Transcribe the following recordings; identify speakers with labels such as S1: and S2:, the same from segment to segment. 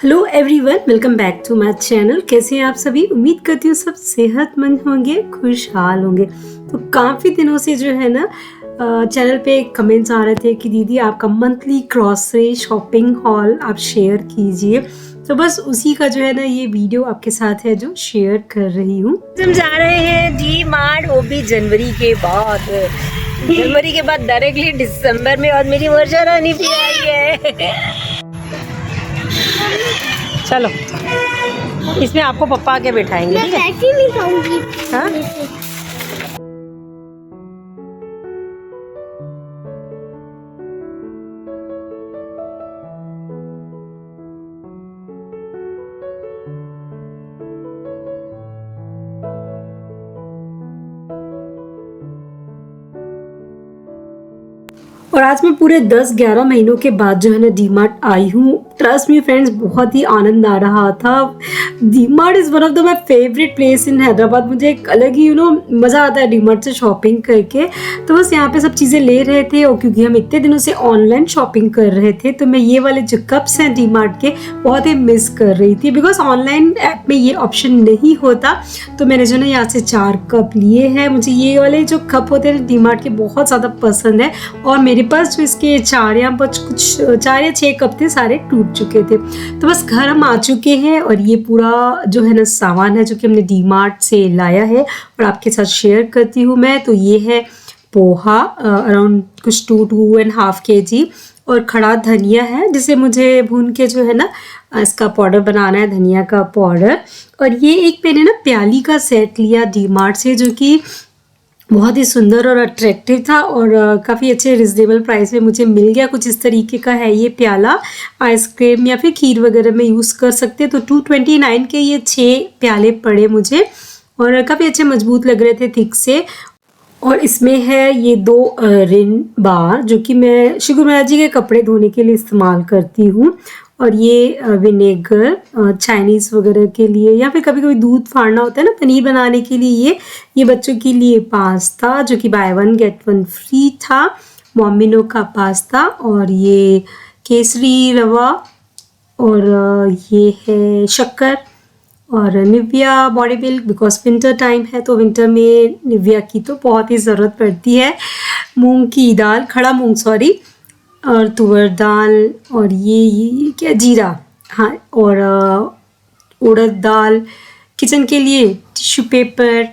S1: Hello everyone, welcome back to my channel. कैसे हैं आप सभी? उम्मीद करती हूँ सब सेहतमंद होंगे, खुशहाल होंगे। तो काफ़ी दिनों से जो है ना चैनल पे कमेंट्स आ रहे थे कि दीदी आपका मंथली ग्रॉसरी शॉपिंग हॉल आप शेयर कीजिए। तो बस उसी का जो है ना ये वीडियो आपके साथ है जो शेयर कर रही हूँ। हम जा रहे हैं डी मार्ट, वो भी जनवरी के बाद डायरेक्टली दिसंबर में। और मेरी वर्षा रानी भी आई है। चलो, इसमें आपको पप्पा आके बैठाएंगे, ठीक है?
S2: मैं नहीं खाऊंगी।
S1: हाँ? और आज मैं पूरे 10-11 महीनों के बाद जो है ना डी मार्ट आई हूँ। ट्रस्ट मी फ्रेंड्स, बहुत ही आनंद आ रहा था। D mart is one of the my favourite place in Hyderabad. मुझे एक अलग ही मज़ा आता है डी मार्ट से शॉपिंग करके। तो बस यहाँ पे सब चीज़ें ले रहे थे, और क्योंकि हम इतने दिनों से ऑनलाइन शॉपिंग कर रहे थे तो मैं ये वाले जो कप्स हैं डी मार्ट के बहुत ही मिस कर रही थी, बिकॉज ऑनलाइन ऐप में ये ऑप्शन नहीं होता। तो मैंने जो ना यहाँ से 4 कप लिए हैं। मुझे ये वाले जो कप होते हैं डी मार्ट के बहुत ज़्यादा पसंद है, और मेरे पास जो इसके 4 या 6 कप थे, सारे टूट चुके थे। तो बस घर हम आ चुके हैं, और ये पूरा जो है ना सामान है जो कि हमने डी मार्ट से लाया है और आपके साथ शेयर करती हूँ मैं। तो ये है पोहा, अराउंड कुछ 2.5 kg, और खड़ा धनिया है जिसे मुझे भून के जो है ना इसका पाउडर बनाना है, धनिया का पाउडर। और ये एक मैंने ना प्याली का सेट लिया डी मार्ट से, जो कि बहुत ही सुंदर और अट्रैक्टिव था, और काफ़ी अच्छे रिजनेबल प्राइस में मुझे मिल गया। कुछ इस तरीके का है ये प्याला, आइसक्रीम या फिर खीर वगैरह में यूज़ कर सकते हैं। तो 229 के ये 6 प्याले पड़े मुझे, और काफ़ी अच्छे मजबूत लग रहे थे, थिक से। और इसमें है ये 2 रिन बार जो कि मैं शिगुर महाराज जी के कपड़े धोने के लिए इस्तेमाल करती हूँ। और ये विनेगर चाइनीज़ वगैरह के लिए, या फिर कभी कभी दूध फाड़ना होता है ना पनीर बनाने के लिए। ये बच्चों के लिए पास्ता जो कि बाय 1 गेट 1 फ्री था, मॉमिनो का पास्ता। और ये केसरी रवा, और ये है शक्कर, और Nivea body milk, because winter time है तो विंटर में निविया की तो बहुत ही ज़रूरत पड़ती है। मूंग की दाल, खड़ा मूंग सॉरी, और तुअर दाल, और ये क्या जीरा, हाँ, और उड़द दाल, किचन के लिए टिश्यू पेपर,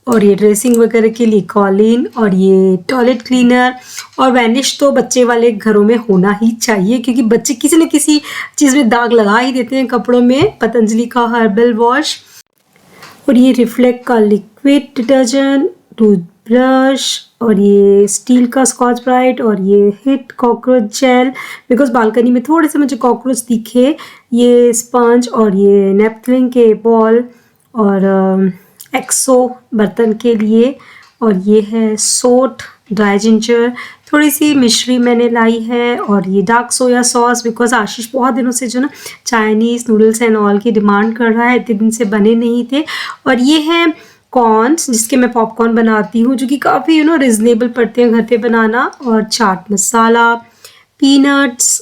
S1: और ये ड्रेसिंग वगैरह के लिए कॉलिन, और ये टॉयलेट क्लीनर। और वैनिश तो बच्चे वाले घरों में होना ही चाहिए, क्योंकि बच्चे किसी न किसी चीज़ में दाग लगा ही देते हैं कपड़ों में। पतंजलि का हर्बल वॉश, और ये रिफ्लेक्ट का लिक्विड डिटर्जेंट, टूथब्रश, और ये स्टील का स्कॉच ब्राइट, और ये Hit cockroach gel, because balcony में थोड़े से मुझे कॉकरोच दिखे। ये स्पंज, और ये नैपकिन के बॉल, और एक्सो बर्तन के लिए, और ये है सोट, ड्राई जिंजर, थोड़ी सी मिश्री मैंने लाई है, और ये डार्क सोया सॉस, बिकॉज आशीष बहुत दिनों से जो ना चाइनीज़ नूडल्स एंड ऑल की डिमांड कर रहा है, इतने दिन से बने नहीं थे। और ये है कॉर्न्स जिसके मैं पॉपकॉर्न बनाती हूँ, जो कि काफ़ी रिजनेबल पड़ते हैं घर पे बनाना। और चाट मसाला, पीनट्स,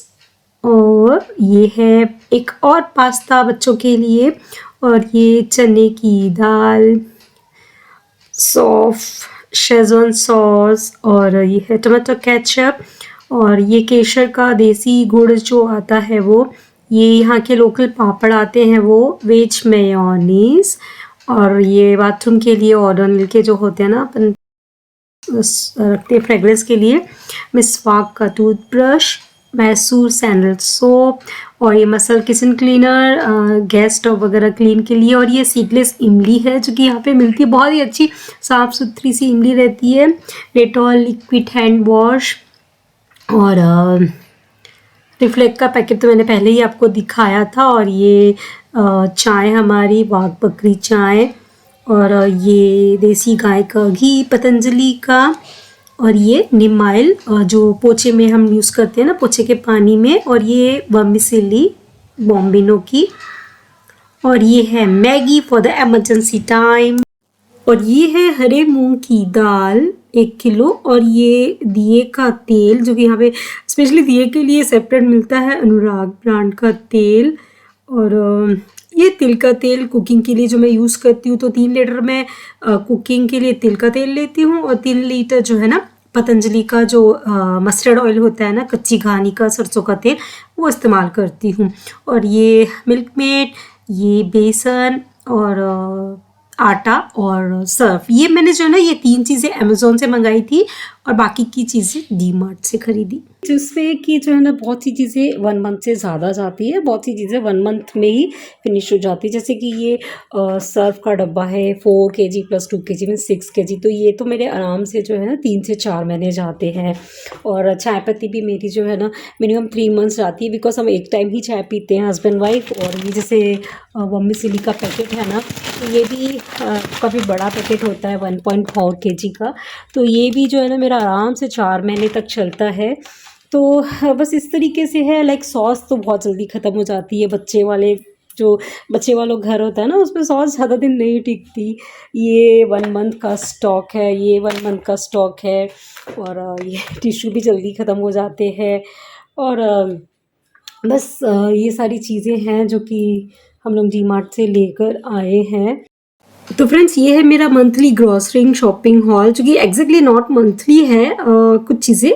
S1: और ये है एक और पास्ता बच्चों के लिए, और ये चने की दाल, सौफ, शेजवान सॉस, और ये है टमाटो केचप, और ये केसर का देसी गुड़ जो आता है वो, ये यहाँ के लोकल पापड़ आते हैं वो, वेज मेयोनीज, और ये बाथरूम के लिए ऑर्डर के जो होते हैं ना अपन रखते हैं फ्रेगरेंस के लिए, मिसवाक का टूथब्रश, मैसूर सैंडल सोप, और ये muscle kitchen cleaner gas stove वगैरह क्लीन के लिए। और ये सीडलेस इमली है जो कि यहाँ पे मिलती है, बहुत ही अच्छी साफ़ सुथरी सी इमली रहती है। डेटॉल लिक्विड हैंड वॉश, और रिफ्लेक्ट का पैकेट तो मैंने पहले ही आपको दिखाया था। और ये चाय हमारी वाघ बकरी चाय, और ये देसी गाय का घी पतंजलि का, और ये निम ऑयल जो पोछे में हम यूज़ करते हैं ना, पोछे के पानी में। और ये वर्मिसेली बॉम्बिनो की, और ये है Maggi for the emergency time, और ये है हरे मूंग की दाल 1 किलो, और ये दिए का तेल जो कि यहाँ पे स्पेशली दिए के लिए सेपरेट मिलता है, अनुराग ब्रांड का तेल, और ये तिल का तेल कुकिंग के लिए जो मैं यूज़ करती हूँ, तो 3 लीटर मैं कुकिंग के लिए तिल का तेल लेती हूँ और 3 लीटर जो है ना पतंजलि का जो मस्टर्ड ऑयल होता है ना, कच्ची घानी का सरसों का तेल, वो इस्तेमाल करती हूँ। और ये मिल्क मेड, ये बेसन और आटा और सर्फ, ये मैंने जो है ना ये 3 चीज़ें अमेज़न से मंगाई थी और बाकी की चीज़ें डी मार्ट से खरीदी। जिसमें कि जो है ना बहुत सी चीज़ें 1 मंथ से ज़्यादा जाती है, बहुत सी चीज़ें 1 मंथ में ही फिनिश हो जाती है। जैसे कि ये सर्फ का डब्बा है 4 केजी प्लस 2 केजी में 6 केजी, तो ये तो मेरे आराम से जो है ना 3 से 4 महीने जाते हैं। और चाय पत्ती भी मेरी जो है ना मिनिमम 3 मंथ्स जाती है, बिकॉज हम एक टाइम ही चाय पीते हैं हस्बैंड वाइफ। और ये जैसे वर्मिसेली का पैकेट है ना, तो ये भी काफ़ी बड़ा पैकेट होता है 1.4 केजी का, तो ये भी जो है ना मेरा आराम से 4 महीने तक चलता है। तो बस इस तरीके से है। लाइक सॉस तो बहुत जल्दी ख़त्म हो जाती है, जो बच्चे वालों घर होता है ना, उसमें सॉस ज़्यादा दिन नहीं टिकती। ये 1 मंथ का स्टॉक है, ये 1 मंथ का स्टॉक है। और ये टिश्यू भी जल्दी ख़त्म हो जाते हैं। और बस ये सारी चीज़ें हैं जो कि हम लोग डी मार्ट से लेकर आए हैं। तो फ्रेंड्स, ये है मेरा मंथली ग्रॉसरी शॉपिंग हॉल, जो कि एग्जैक्टली नॉट मंथली है। कुछ चीज़ें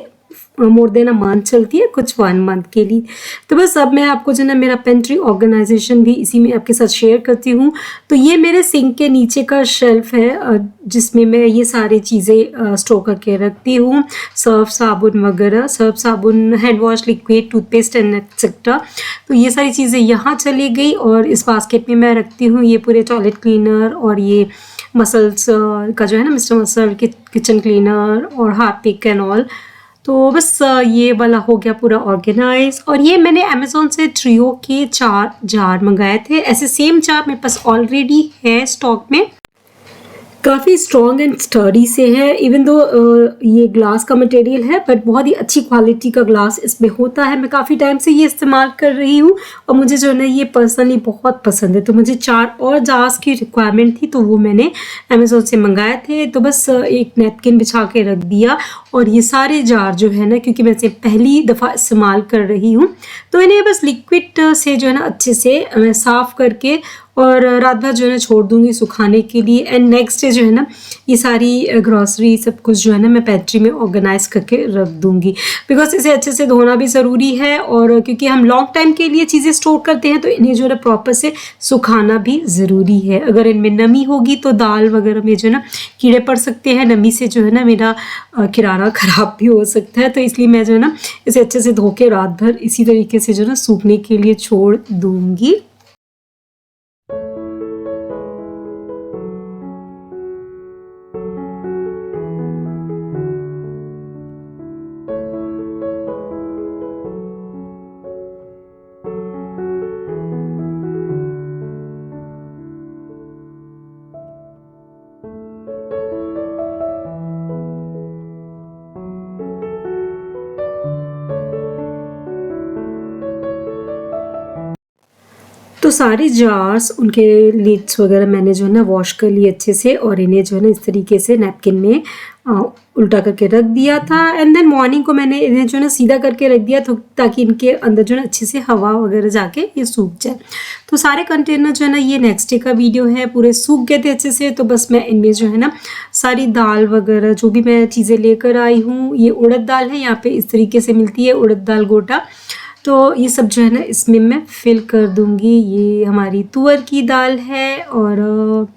S1: मोर देन अ मंथ चलती है, कुछ 1 मंथ के लिए। तो बस अब मैं आपको जो है ना मेरा पेंट्री ऑर्गेनाइजेशन भी इसी में आपके साथ शेयर करती हूँ। तो ये मेरे सिंक के नीचे का शेल्फ है, जिसमें मैं ये सारी चीज़ें स्टोर करके रखती हूँ। सर्फ साबुन वगैरह, सर्फ साबुन, hand wash liquid, toothpaste and etcetera. तो ये सारी चीज़ें यहाँ चली गई। और इस बास्केट में मैं रखती हूँ ये पूरे टॉयलेट क्लीनर और ये मसल्स का जो है ना मिस्टर मसल किचन क्लीनर और हार्पिक एंड ऑल। तो बस ये वाला हो गया पूरा ऑर्गेनाइज। और ये मैंने अमेज़ोन से ट्रियो के 4 जार मंगाए थे। ऐसे सेम जार मेरे पास ऑलरेडी है स्टॉक में। काफ़ी स्ट्रॉन्ग एंड स्टर्डी से है, इवन दो ये ग्लास का मटेरियल है, बट बहुत ही अच्छी क्वालिटी का ग्लास इसमें होता है। मैं काफ़ी टाइम से ये इस्तेमाल कर रही हूँ और मुझे जो है ना ये पर्सनली बहुत पसंद है। तो मुझे 4 और जार्स की रिक्वायरमेंट थी, तो वो मैंने अमेज़ोन से मंगाए थे। तो बस एक नैपकिन बिछा के रख दिया। और ये सारे जार जो है ना, क्योंकि मैं इसे पहली दफ़ा इस्तेमाल कर रही हूँ, तो इन्हें बस लिक्विड से जो है ना अच्छे से मैं साफ़ करके और रात भर जो है ना छोड़ दूँगी सुखाने के लिए। एंड नेक्स्ट डे जो है ना ये सारी ग्रॉसरी सब कुछ जो है ना मैं पेंट्री में ऑर्गेनाइज करके रख दूँगी, बिकॉज इसे अच्छे से धोना भी ज़रूरी है। और क्योंकि हम लॉन्ग टाइम के लिए चीज़ें स्टोर करते हैं, तो इन्हें जो है ना प्रॉपर से सुखाना भी ज़रूरी है। अगर इनमें नमी होगी तो दाल वगैरह में जो है ना कीड़े पड़ सकते हैं। नमी से जो है ना मेरा किराना ख़राब भी हो सकता है। तो इसलिए मैं जो है ना इसे अच्छे से धो के रात भर इसी तरीके से जो है ना सूखने के लिए छोड़ दूँगी। तो सारे जार्स, उनके लिड्स वगैरह मैंने जो है ना वॉश कर लिए अच्छे से, और इन्हें जो है ना इस तरीके से नैपकिन में उल्टा करके रख दिया था। एंड देन मॉर्निंग को मैंने इन्हें जो है ना सीधा करके रख दिया, तो ताकि इनके अंदर जो है ना अच्छे से हवा वगैरह जाके ये सूख जाए। तो सारे कंटेनर जो है ना, ये नेक्स्ट डे का वीडियो है, पूरे सूख गए थे अच्छे से। तो बस मैं इनमें जो है ना सारी दाल वगैरह जो भी मैं चीज़ें लेकर आई हूँ, ये उड़द दाल है, यहाँ पे इस तरीके से मिलती है उड़द दाल गोटा, तो ये सब जो है ना इसमें मैं फिल कर दूँगी। ये हमारी तुअर की दाल है और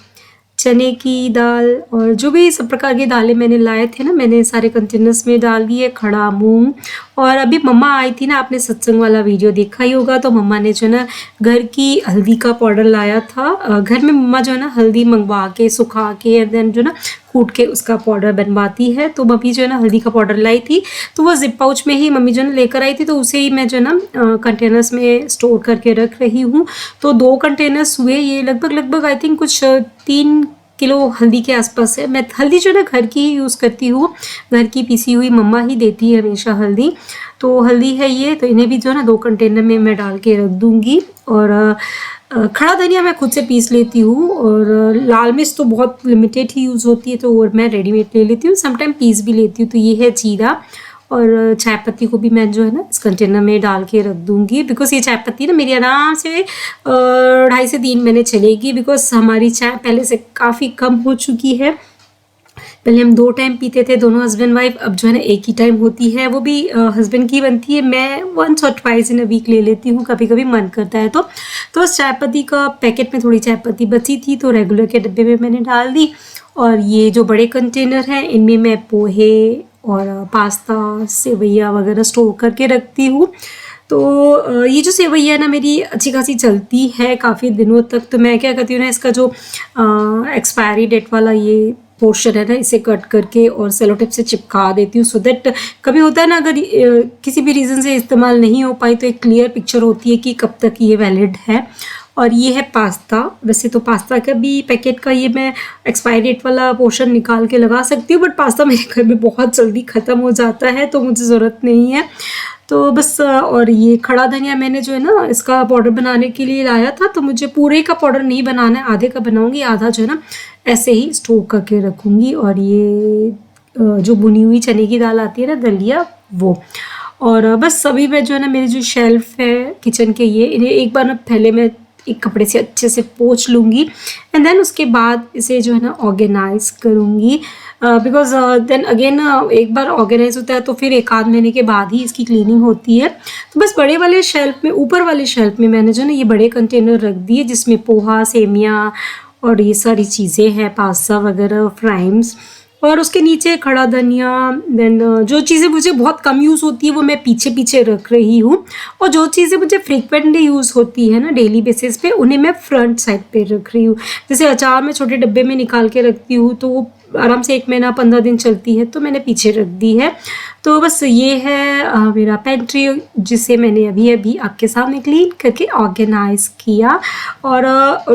S1: चने की दाल, और जो भी सब प्रकार की दालें मैंने लाए थे ना, मैंने सारे कंटेनर्स में डाल दिए। खड़ा मूंग, और अभी मम्मा आई थी ना, आपने सत्संग वाला वीडियो देखा ही होगा, तो मम्मा ने जो है ना घर की हल्दी का पाउडर लाया था। घर में मम्मा जो है ना हल्दी मंगवा के सुखा के एंड देन जो है ना कूट के उसका पाउडर बनवाती है। तो मम्मी जो है ना हल्दी का पाउडर लाई थी, तो वो जिप पाउच में ही मम्मी जो है ना लेकर आई थी, तो उसे ही मैं जो है ना कंटेनर्स में स्टोर करके रख रही हूँ। तो 2 कंटेनर्स हुए, ये लगभग आई थिंक कुछ 3 किलो हल्दी के आसपास है। मैं हल्दी जो है ना घर की ही यूज़ करती हूँ, घर की पीसी हुई, मम्मा ही देती है हमेशा हल्दी। तो हल्दी है ये, तो इन्हें भी जो है ना 2 कंटेनर में मैं डाल के रख दूँगी। और खड़ा धनिया मैं खुद से पीस लेती हूँ, और लाल मिर्च तो बहुत लिमिटेड ही यूज़ होती है, तो और मैं रेडीमेड ले लेती हूँ, समटाइम पीस भी लेती हूँ। तो ये है जीरा, और चाय पत्ती को भी मैं जो है ना इस कंटेनर में डाल के रख दूँगी, बिकॉज़ ये चाय पत्ती ना मेरी आराम से 2.5 से 3 महीने चलेगी, बिकॉज़ हमारी चाय पहले से काफ़ी कम हो चुकी है। पहले हम 2 टाइम पीते थे दोनों हस्बैंड वाइफ, अब जो है ना 1 ही टाइम होती है, वो भी हस्बैंड की बनती है। मैं वंस और ट्वाइस इन अ वीक ले लेती हूँ, कभी कभी मन करता है तो उस चाय पत्ती का पैकेट में थोड़ी चाय पत्ती बची थी तो रेगुलर के डब्बे में मैंने डाल दी। और ये जो बड़े कंटेनर हैं इनमें मैं पोहे और पास्ता, सेवैया वगैरह स्टोर करके रखती हूँ। तो ये जो सेवैया ना मेरी अच्छी खासी चलती है काफ़ी दिनों तक। तो मैं क्या करती हूँ ना, इसका जो एक्सपायरी डेट वाला ये पोर्शन है ना, इसे कट करके और सेलो टेप से चिपका देती हूँ, सो दैट कभी होता है ना अगर किसी भी रीज़न से इस्तेमाल नहीं हो पाई तो एक क्लियर पिक्चर होती है कि कब तक ये वैलिड है। और ये है पास्ता। वैसे तो पास्ता का भी पैकेट का ये मैं एक्सपायरी डेट वाला पोर्शन निकाल के लगा सकती हूँ, बट पास्ता मेरे घर में बहुत जल्दी ख़त्म हो जाता है तो मुझे ज़रूरत नहीं है। तो बस और ये खड़ा धनिया मैंने जो है ना इसका पाउडर बनाने के लिए लाया था, तो मुझे पूरे का पाउडर नहीं बनाना है, आधे का बनाऊंगी, आधा जो है ना ऐसे ही स्टोर करके रखूँगी। और ये जो भुनी हुई चने की दाल आती है ना दलिया, वो। और बस सभी में जो है ना मेरी जो शेल्फ है किचन के, ये इन्हें एक बार ना पहले मैं एक कपड़े से अच्छे से पोंछ लूँगी एंड देन उसके बाद इसे जो है ना ऑर्गेनाइज करूँगी, बिकॉज देन अगेन एक बार ऑर्गेनाइज होता है तो फिर 1 आध महीने के बाद ही इसकी क्लीनिंग होती है। तो बस बड़े वाले शेल्फ में, ऊपर वाले शेल्फ में मैंने जो है ना ये बड़े कंटेनर रख दिए जिसमें पोहा, सेमिया और ये सारी चीज़ें हैं, पास्ता वगैरह, फ्राइम्स। और उसके नीचे खड़ा धनिया, देन जो चीज़ें मुझे बहुत कम यूज़ होती है वो मैं पीछे पीछे रख रही हूँ, और जो चीज़ें मुझे फ्रिक्वेंटली यूज़ होती है ना डेली बेसिस पे उन्हें मैं फ्रंट साइड पे रख रही हूँ। जैसे अचार मैं छोटे डब्बे में निकाल के रखती हूँ तो वो आराम से 1 महीना 15 दिन चलती है, तो मैंने पीछे रख दी है। तो बस ये है मेरा पेंट्री, जिसे मैंने अभी अभी आपके सामने क्लीन करके ऑर्गेनाइज किया। और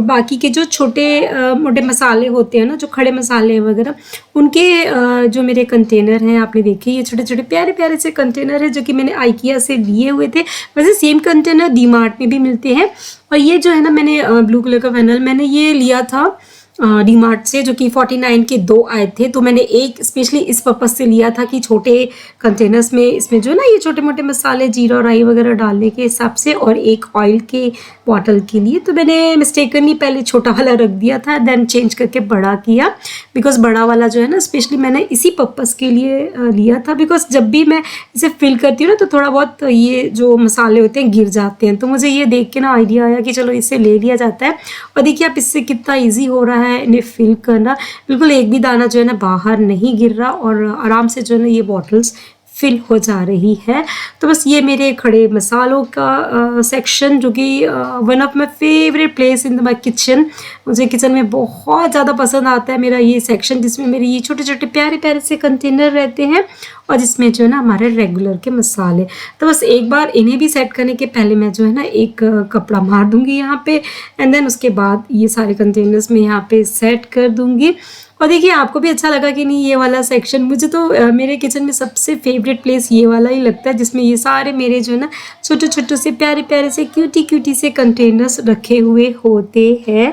S1: बाकी के जो छोटे मोटे मसाले होते हैं ना, जो खड़े मसाले वगैरह, उनके जो मेरे कंटेनर हैं आपने देखे, ये छोटे छोटे प्यारे प्यारे से कंटेनर है जो कि मैंने आइकिया से लिए हुए थे। वैसे सेम कंटेनर डी मार्ट में भी मिलते हैं। और ये जो है ना मैंने ब्लू कलर का फैनल मैंने ये लिया था डी मार्ट से, जो कि 49 के 2 आए थे। तो मैंने एक स्पेशली इस पर्पज़ से लिया था कि छोटे कंटेनर्स में इसमें जो है ना ये छोटे मोटे मसाले, जीरा और राई वगैरह डालने के हिसाब से, और एक ऑयल के बॉटल के लिए। तो मैंने मिस्टेकनली पहले छोटा वाला रख दिया था, देन चेंज करके बड़ा किया, बिकॉज बड़ा वाला जो है ना स्पेशली मैंने इसी पर्पज़ के लिए लिया था, बिकॉज जब भी मैं इसे फिल करती हूँ ना तो थोड़ा बहुत ये जो मसाले होते हैं गिर जाते हैं। तो मुझे ये देख के ना आइडिया आया कि चलो इसे ले लिया जाता है। और देखिए आप इससे कितना ईजी हो रहा है इन्हें फिल करना, बिल्कुल एक भी दाना जो है ना बाहर नहीं गिर रहा, और आराम से जो है ना ये बॉटल्स फिल हो जा रही है। तो बस ये मेरे खड़े मसालों का सेक्शन, जो कि one of my favourite place in my kitchen. मुझे किचन में बहुत ज़्यादा पसंद आता है मेरा ये सेक्शन, जिसमें मेरे ये छोटे छोटे प्यारे प्यारे से कंटेनर रहते हैं, और जिसमें जो है ना हमारे रेगुलर के मसाले। तो बस एक बार इन्हें भी सेट करने के पहले मैं जो है ना एक कपड़ा मार दूंगी यहाँ पे, एंड देन उसके बाद ये सारे कंटेनर्स में यहाँ पे सेट कर दूंगी। और देखिए आपको भी अच्छा लगा कि नहीं ये वाला सेक्शन? मुझे तो मेरे किचन में सबसे फेवरेट प्लेस ये वाला ही लगता है, जिसमें ये सारे मेरे जो है ना छोटे छोटे से प्यारे प्यारे से क्यूटी क्यूटी से कंटेनर्स रखे हुए होते हैं।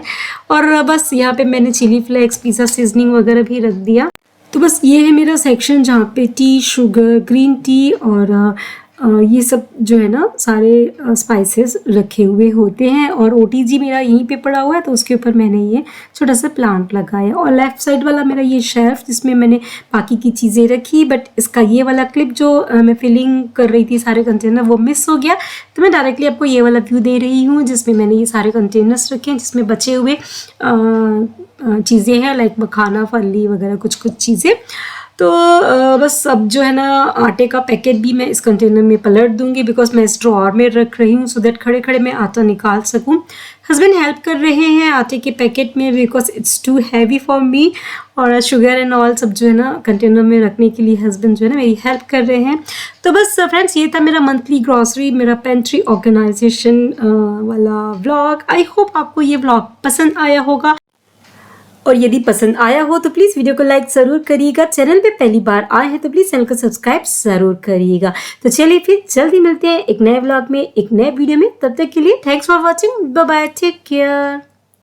S1: और बस यहाँ पे मैंने चिली फ्लेक्स, पिज़्ज़ा सीजनिंग वगैरह भी रख दिया। तो बस ये है मेरा सेक्शन जहाँ पे टी, शुगर, ग्रीन टी और ये सब जो है ना सारे स्पाइसेस रखे हुए होते हैं। और ओटीजी मेरा यहीं पे पड़ा हुआ है, तो उसके ऊपर मैंने ये छोटा सा प्लांट लगाया। और लेफ़्ट साइड वाला मेरा ये शेल्फ जिसमें मैंने बाकी की चीज़ें रखी, बट इसका ये वाला क्लिप जो मैं फिलिंग कर रही थी सारे कंटेनर, वो मिस हो गया। तो मैं डायरेक्टली आपको ये वाला व्यू दे रही हूँ जिसमें मैंने ये सारे कंटेनर्स रखे हैं, जिसमें बचे हुए चीज़ें हैं, लाइक मखाना, फली वगैरह कुछ कुछ चीज़ें। तो बस अब जो है ना आटे का पैकेट भी मैं इस कंटेनर में पलट दूंगी, बिकॉज मैं इस ड्रॉअर में रख रही हूँ, सो दैट खड़े खड़े मैं आटा निकाल सकूँ। हस्बैंड हेल्प कर रहे हैं आटे के पैकेट में, because it's too heavy for me. और शुगर एंड ऑल सब जो है ना कंटेनर में रखने के लिए हस्बैंड जो है ना मेरी हेल्प कर रहे हैं। तो बस फ्रेंड्स ये था मेरा मंथली ग्रॉसरी, मेरा पेंट्री ऑर्गेनाइजेशन वाला व्लॉग। आई होप आपको ये व्लॉग पसंद आया होगा, और यदि पसंद आया हो तो प्लीज़ वीडियो को लाइक ज़रूर करिएगा। चैनल पे पहली बार आए हैं तो प्लीज़ चैनल को सब्सक्राइब ज़रूर करिएगा। तो चलिए फिर जल्दी मिलते हैं एक नए व्लॉग में, एक नए वीडियो में। तब तक के लिए thanks for watching, bye bye, take care.